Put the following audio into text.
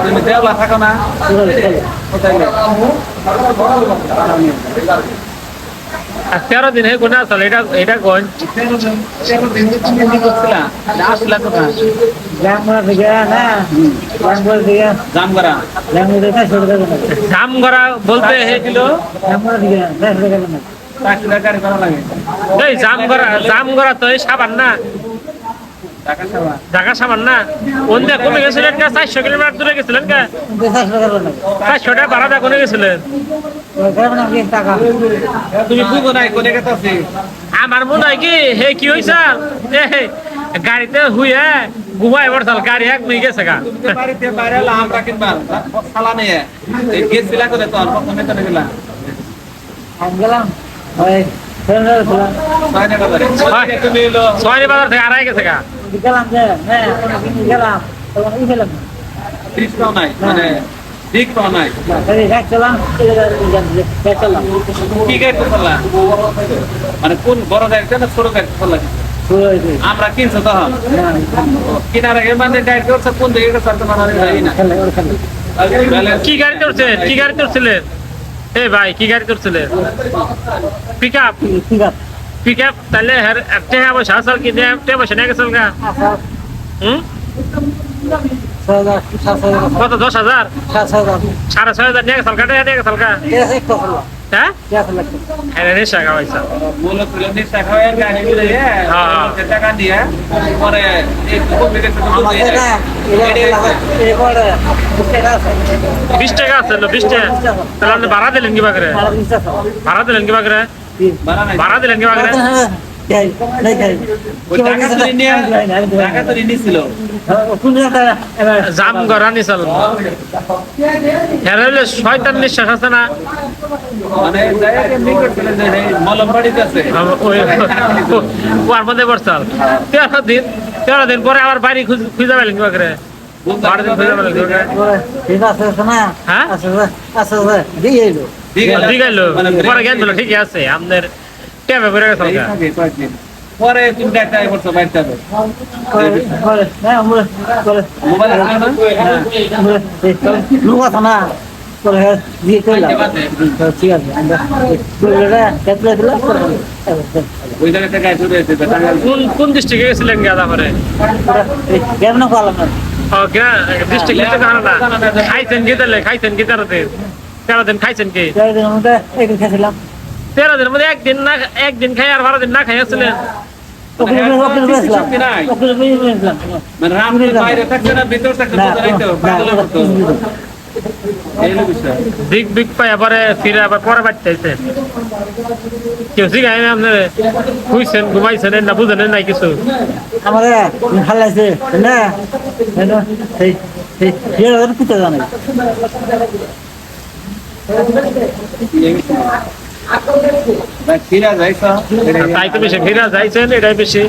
তুমি দেওলা থাকো না 13 দিন হে গুনা আসলে এটা গঞ্জ 13 দিন তুমি করছিলা আসলা কোথা জামগড়া থেকে না জামগড়া বলতে হে কিলো জামগড়া থেকে না 5 টাকা গাড়ি ভাড়া লাগে এই জামগড়া তো এই সাবান না ঢাকা সাবান না ওন্দে কমে গেছিলেন কা 400 কিলোমিটার দূরে গেছিলেন কা 400 টাকা ভাড়া কোনে গেছিলেন তুমি বুঝো নাই কোনে গেতাছি আমার মনে হয় কি হে কি হইছে গাড়িতে হুইয়া ঘুমাই পড়ছাল গাড়ি এক মিনিট গেছে গা বাড়িতে বাইরে আমরা কিনবা সালা নিয়ে গেছিলা করে তো প্রথমে তো গেলা আমি গেলাম ওই সোয়ানি বাজার থেকে আড়াই গেছে গা গেলাম যে হ্যাঁ গেলাম তখন গেলাম দিকটাও নাই মানে দিকটাও নাই চলাম কি গাড়ি চললা মানে কোন বড় গাড়ি না ছোট গাড়ি চললা আমরা কিনছো তখন কিনার আগে মানে গাড়ি করছে কোন দিকে গেছে মানে জানি না কি গাড়ি চলছে কি গাড়ি চলছিলেন এ ভাই কি গাড়ি চলছিলেন পিকআপ তাহলে হর একটা है वो 7 साल की दे टे बसने के चल गया কত 10000 6,500 নিয়ে সাল কাটে নিয়ে সাল কা হ্যাঁ আরে নেশা গাওয়াইছা বলো তুই নেশা খাওয়া গাড়ি দিলে হ্যাঁ টাকা দিয়ে পরে এক কমিটি থেকে তো দিয়ে 20 টাকা আছে 20 টাকা তাহলে আপনি ভাড়া দিলেন কি বাগরে ভাড়া দিলেন কি বাগরে ভাড়া দিলেন কি বাগরে জাম গরানি চাল হেরাইলে শয়তান নিঃশ্বাস আছে না মানে মলম বাড়িতে আছে ওর মধ্যে বর্ষাল 13 দিন পরে আবার বাড়ি খুঁজে পেলেন কি করে পরে জ্ঞান দিল ঠিকই আছে আমাদের টেপে করে গেছে পরে তুমি দেখা করছো বাইরটা ঠিক আছে কোন ডিস্ট্রিক্টে গেছিলেন গাদা পরে খাইছেন কি তাহলে খাইছেন কি 13 দিন খাইছেন কি 13 দিনের মধ্যে একদিন খাই আর 12 দিন না খাই আসছিলেন দিক বিক পাই আবার ফিরে আবার পরে বাড়তে কেউ শিখাই না আপনার খুঁজছেন ঘুমাইছেন না বুঝেন নাই কিছু আমার হালাইছে না জানাই ফিরা যাইছেন এটাই বেশি